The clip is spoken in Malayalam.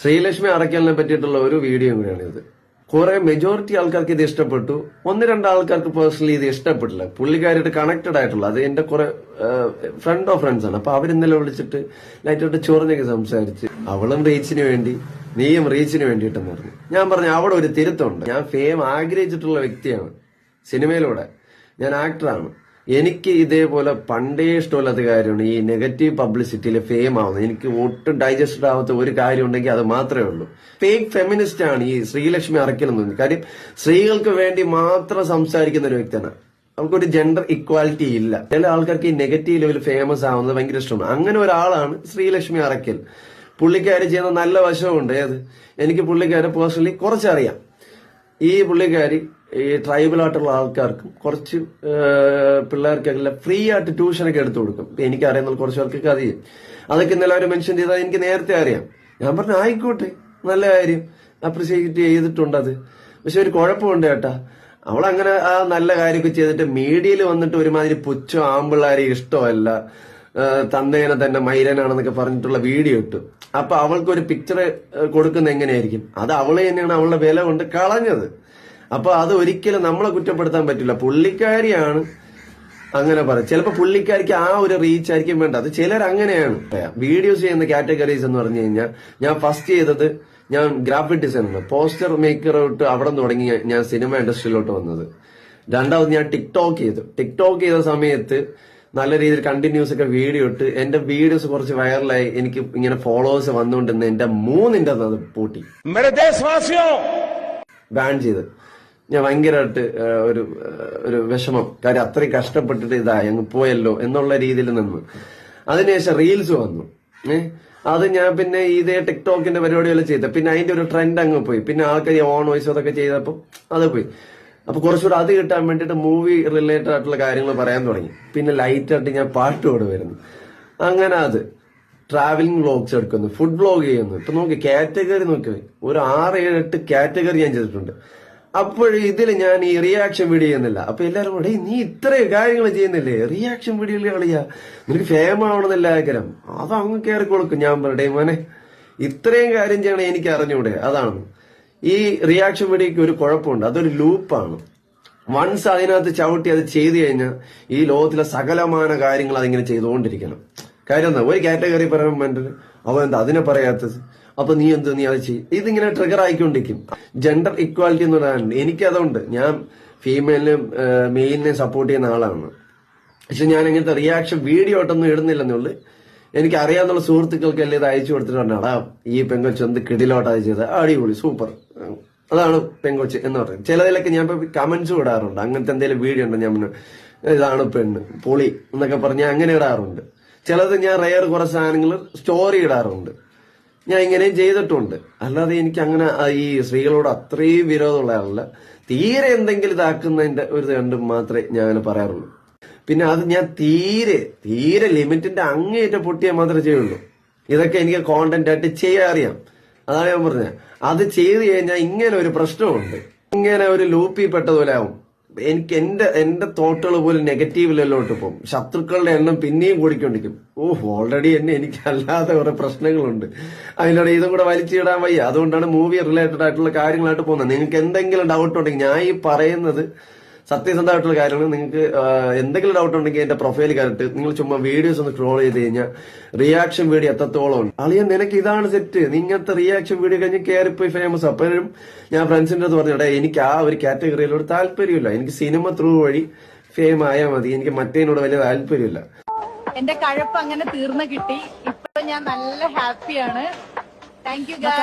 ശ്രീലക്ഷ്മി അറയ്ക്കലിനെ പറ്റിയിട്ടുള്ള ഒരു വീഡിയോ കൂടിയാണ് ഇത്. കുറെ മെജോറിറ്റി ആൾക്കാർക്ക് ഇത് ഇഷ്ടപ്പെട്ടു, ഒന്ന് രണ്ട് ആൾക്കാർക്ക് പേഴ്സണലി ഇത് ഇഷ്ടപ്പെട്ടില്ല. പുള്ളിക്കാരായിട്ട് കണക്റ്റഡ് ആയിട്ടുള്ള അത് എന്റെ കുറെ ഫ്രണ്ട് ഓഫ് ഫ്രണ്ട്സ് ആണ്. അപ്പൊ അവരിന്നലെ വിളിച്ചിട്ട് ലൈറ്റായിട്ട് ചൊറിഞ്ഞൊക്കെ സംസാരിച്ച്, അവളും റീച്ചിന് വേണ്ടി നീയും റീച്ചിന് വേണ്ടിയിട്ടെന്ന് പറഞ്ഞു. ഞാൻ പറഞ്ഞു അവിടെ ഒരു തിരുത്തുണ്ട്. ഞാൻ ഫെയിം ആഗ്രഹിച്ചിട്ടുള്ള വ്യക്തിയാണ്. സിനിമയിലൂടെ ഞാൻ ആക്ടറാണ്. എനിക്ക് ഇതേപോലെ പണ്ടേ ഇഷ്ടമില്ലാത്ത കാര്യമാണ് ഈ നെഗറ്റീവ് പബ്ലിസിറ്റിയിൽ ഫെയിം ആവുന്നത്. എനിക്ക് ഒട്ടും ഡൈജസ്റ്റഡ് ആവാത്ത ഒരു കാര്യം ഉണ്ടെങ്കിൽ അത് മാത്രമേ ഉള്ളൂ. ഫേക്ക് ഫെമിനിസ്റ്റ് ആണ് ഈ ശ്രീലക്ഷ്മി അറയ്ക്കൽ എന്ന് തോന്നുന്നു. കാര്യം സ്ത്രീകൾക്ക് വേണ്ടി മാത്രം സംസാരിക്കുന്ന ഒരു വ്യക്തിയാണ്. അവൾക്കൊരു ജെൻഡർ ഇക്വാലിറ്റി ഇല്ല. ചില ആൾക്കാർക്ക് ഈ നെഗറ്റീവ് ലെവൽ ഫേമസ് ആവുന്നത് ഭയങ്കര ഇഷ്ടമാണ്. അങ്ങനെ ഒരാളാണ് ശ്രീലക്ഷ്മി അറയ്ക്കൽ. പുള്ളിക്കാരി ചെയ്യുന്ന നല്ല വശമുണ്ട്. എനിക്ക് പുള്ളിക്കാരെ പേഴ്സണലി കുറച്ചറിയാം. ഈ പുള്ളിക്കാരി ഈ ട്രൈബൽ ആയിട്ടുള്ള ആൾക്കാർക്കും കുറച്ച് പിള്ളേർക്കെല്ലാം ഫ്രീ ആയിട്ട് ട്യൂഷനൊക്കെ എടുത്തു കൊടുക്കും. എനിക്കറിയുന്ന കുറച്ച് പേർക്കൊക്കെ അറിയാം. അതൊക്കെ ഇന്നലെ അവർ മെൻഷൻ ചെയ്താൽ എനിക്ക് നേരത്തെ അറിയാം. ഞാൻ പറഞ്ഞു ആയിക്കോട്ടെ, നല്ല കാര്യം, അപ്രിഷിയേറ്റ് ചെയ്തിട്ടുണ്ട് അത്. പക്ഷെ ഒരു കുഴപ്പമുണ്ട് ചേട്ടാ, അവളങ്ങനെ ആ നല്ല കാര്യമൊക്കെ ചെയ്തിട്ട് മീഡിയയിൽ വന്നിട്ട് ഒരുമാതിരി പുച്ഛം, ആമ്പിള്ളാരെ ഇഷ്ടമല്ല, തന്തേനെ തന്നെ മൈരനാണെന്നൊക്കെ പറഞ്ഞിട്ടുള്ള വീഡിയോ ഇട്ടു. അപ്പൊ അവൾക്ക് ഒരു പിക്ചർ കൊടുക്കുന്ന എങ്ങനെയായിരിക്കും? അത് അവള് തന്നെയാണ് അവളുടെ വില കൊണ്ട് കളഞ്ഞത്. അപ്പൊ അത് ഒരിക്കലും നമ്മളെ കുറ്റപ്പെടുത്താൻ പറ്റില്ല. പുള്ളിക്കാരിയാണ് അങ്ങനെ പറയും. ചിലപ്പോ പുള്ളിക്കാരിക്ക് ആ ഒരു റീച്ച് ആയിരിക്കും വേണ്ട. അത് ചിലർ അങ്ങനെയാണ്. വീഡിയോസ് ചെയ്യുന്ന കാറ്റഗറീസ് എന്ന് പറഞ്ഞു കഴിഞ്ഞാൽ, ഞാൻ ഫസ്റ്റ് ചെയ്തത് ഞാൻ ഗ്രാഫിക് ഡിസൈനർ, പോസ്റ്റർ മേക്കർ തൊട്ട് അവിടെ തുടങ്ങി ഞാൻ സിനിമ ഇൻഡസ്ട്രിയിലോട്ട് വന്നത്. രണ്ടാമത് ഞാൻ ടിക്ടോക്ക് ചെയ്ത സമയത്ത് നല്ല രീതിയിൽ കണ്ടിന്യൂസ് ഒക്കെ വീഡിയോ ഇട്ട് എന്റെ വീഡിയോസ് കുറച്ച് വൈറലായി. എനിക്ക് ഇങ്ങനെ ഫോളോവേഴ്സ് വന്നുകൊണ്ടിരുന്ന എന്റെ 3 അത് പൂട്ടി ബാൻ ചെയ്ത്. ഞാൻ ഭയങ്കരമായിട്ട് ഒരു വിഷമം. കാര്യം അത്രയും കഷ്ടപ്പെട്ടിട്ട് ഇതായി അങ്ങ് പോയല്ലോ എന്നുള്ള രീതിയിൽ നിന്ന്. അതിനുശേഷം റീൽസ് വന്നു. അത് ഞാൻ പിന്നെ ഇതേ ടിക്ടോക്കിന്റെ പരിപാടികളെല്ലാം ചെയ്ത. പിന്നെ അതിന്റെ ഒരു ട്രെൻഡ് അങ്ങ് പോയി. പിന്നെ ആൾക്കാർ ഓൺ വോയിസ് അതൊക്കെ ചെയ്തപ്പോ അത് പോയി. അപ്പൊ കുറച്ചുകൂടെ അത് കിട്ടാൻ വേണ്ടിയിട്ട് മൂവി റിലേറ്റഡ് ആയിട്ടുള്ള കാര്യങ്ങൾ പറയാൻ തുടങ്ങി. പിന്നെ ലൈറ്റായിട്ട് ഞാൻ പാട്ടോട് വരുന്നു. അങ്ങനെ അത് ട്രാവലിംഗ് വ്ലോഗ്സ് എടുക്കുന്നു, ഫുഡ് വ്ലോഗ് ചെയ്യുന്നു. ഇപ്പൊ നോക്കി കാറ്റഗറി നോക്കി, ഒരു 6-7-8 കാറ്റഗറി ഞാൻ ചെയ്തിട്ടുണ്ട്. അപ്പോഴും ഇതിൽ ഞാൻ ഈ റിയാക്ഷൻ വീഡിയോ ചെയ്യുന്നില്ല. അപ്പൊ എല്ലാവരും കൂടെ നീ ഇത്രയും കാര്യങ്ങൾ ചെയ്യുന്നില്ലേ, റിയാക്ഷൻ വീഡിയോ കളിയാ, നിനക്ക് ഫേം ആവണമെന്നല്ല ആഗ്രഹം, അത് അങ്ങ് കയറി കൊടുക്കും. ഞാൻ പറയട്ടെ മോനെ, ഇത്രയും കാര്യം ചെയ്യണം എനിക്ക് അറിഞ്ഞൂടെ? അതാണ് ഈ റിയാക്ഷൻ വീഡിയോക്ക് ഒരു കുഴപ്പമുണ്ട്. അതൊരു ലൂപ്പാണ്. വൺസ് അതിനകത്ത് ചവിട്ടി അത് ചെയ്തു കഴിഞ്ഞാൽ ഈ ലോകത്തിലെ സകലമാന കാര്യങ്ങൾ അതിങ്ങനെ ചെയ്തുകൊണ്ടിരിക്കണം. കാര്യം എന്താ, ഒരു കാറ്റഗറി പറയാൻ വേണ്ടത് അവൻ എന്താ അതിനെ പറയാത്തത്, അപ്പൊ നീ അത് ചെയ്യും. ഇതിങ്ങനെ ട്രിഗർ ആയിക്കൊണ്ടിരിക്കും. ജെൻഡർ ഇക്വാലിറ്റി എന്ന് പറയാനുണ്ട്. എനിക്കതുകൊണ്ട് ഞാൻ ഫീമെയിലിനെയും മെയിലിനെയും സപ്പോർട്ട് ചെയ്യുന്ന ആളാണ്. പക്ഷെ ഞാൻ ഇങ്ങനത്തെ റിയാക്ഷൻ വീഡിയോ ആയിട്ടൊന്നും ഇടുന്നില്ലെന്നുള്ളു. എനിക്ക് അറിയാവുന്ന സുഹൃത്തുക്കൾക്ക് എല്ലാം ഇത് അയച്ചു കൊടുത്തിട്ട് പറഞ്ഞാടാ ഈ പെങ്കൊച്ച് എന്ത് കിടിലോട്ട് അത് ചെയ്തത്, അടിപൊളി സൂപ്പർ, അതാണ് പെങ്കൊച്ച് എന്ന് പറയും. ചിലതിലൊക്കെ ഞാൻ ഇപ്പൊ കമന്റ്സ് ഇടാറുണ്ട്. അങ്ങനത്തെ എന്തെങ്കിലും വീഡിയോ ഉണ്ടോ ഞാൻ ഇതാണ് പെണ്ണ് പൊളി എന്നൊക്കെ പറഞ്ഞ് അങ്ങനെ ഇടാറുണ്ട്. ചിലത് ഞാൻ റെയർ കുറെ സാധനങ്ങൾ സ്റ്റോറി ഇടാറുണ്ട്. ഞാൻ ഇങ്ങനെയും ചെയ്തിട്ടുണ്ട്. അല്ലാതെ എനിക്ക് അങ്ങനെ ഈ സ്ത്രീകളോട് അത്രയും വിരോധമുള്ള ആളല്ല. തീരെ എന്തെങ്കിലും ഇതാക്കുന്നതിന്റെ ഒരു രണ്ടും മാത്രമേ ഞാൻ അങ്ങനെ പറയാറുള്ളൂ. പിന്നെ അത് ഞാൻ തീരെ ലിമിറ്റിന്റെ അങ്ങേറ്റം പൊട്ടിയാൽ മാത്രമേ ചെയ്യുള്ളൂ. ഇതൊക്കെ എനിക്ക് കോണ്ടന്റ് ആയിട്ട് ചെയ്യാൻ അറിയാം. അതാണ് ഞാൻ പറഞ്ഞത്. അത് ചെയ്ത് കഴിഞ്ഞാൽ ഇങ്ങനെ ഒരു പ്രശ്നമുണ്ട്. ഇങ്ങനെ ഒരു ലൂപ്പിൽ പെട്ടതുപോലെ ആവും. എനിക്ക് എന്റെ തോട്ടുകൾ പോലും നെഗറ്റീവിലോട്ട് പോകും. ശത്രുക്കളുടെ എണ്ണം പിന്നെയും കൂടിക്കൊണ്ടിരിക്കും. ഓൾറെഡി എനിക്ക് അല്ലാതെ കുറെ പ്രശ്നങ്ങളുണ്ട്. അതിലൂടെ ഇതും കൂടെ വലിച്ചിടാൻ വയ്യ. അതുകൊണ്ടാണ് മൂവി റിലേറ്റഡ് ആയിട്ടുള്ള കാര്യങ്ങളായിട്ട് പോകുന്നത്. നിങ്ങൾക്ക് എന്തെങ്കിലും ഡൗട്ട് ഉണ്ടെങ്കിൽ, ഞാൻ ഈ പറയുന്നത് സത്യസന്ധമായിട്ടുള്ള കാര്യങ്ങൾ, നിങ്ങൾക്ക് എന്തെങ്കിലും ഡൗട്ട് ഉണ്ടെങ്കിൽ എന്റെ പ്രൊഫൈൽ കയറിട്ട് നിങ്ങൾ ചുമ്മാ വീഡിയോസ് ഒന്ന് സ്ക്രോൾ ചെയ്ത് കഴിഞ്ഞാൽ റിയാക്ഷൻ വീഡിയോ എത്രത്തോളം ഉണ്ട്. അളിയ നിനക്ക് ഇതാണ് സെറ്റ്, ഇങ്ങനത്തെ റിയാക്ഷൻ വീഡിയോ കഴിഞ്ഞ് കയറിപ്പോയി ഫേമസ്. അപ്പോഴും ഞാൻ ഫ്രണ്ട്സിന്റെ അടുത്ത് പറഞ്ഞോട്ടെ, എനിക്ക് ആ ഒരു കാറ്റഗറിയിലോട് താല്പര്യമില്ല. എനിക്ക് സിനിമ ത്രൂ വഴി ഫെയിം ആയാൽ മതി. എനിക്ക് മറ്റേനോട് വലിയ താല്പര്യമില്ല. എന്റെ കഴപ്പ് അങ്ങനെ തീർന്നു കിട്ടി. ഇപ്പൊ ഞാൻ നല്ല ഹാപ്പിയാണ്. Thank you guys.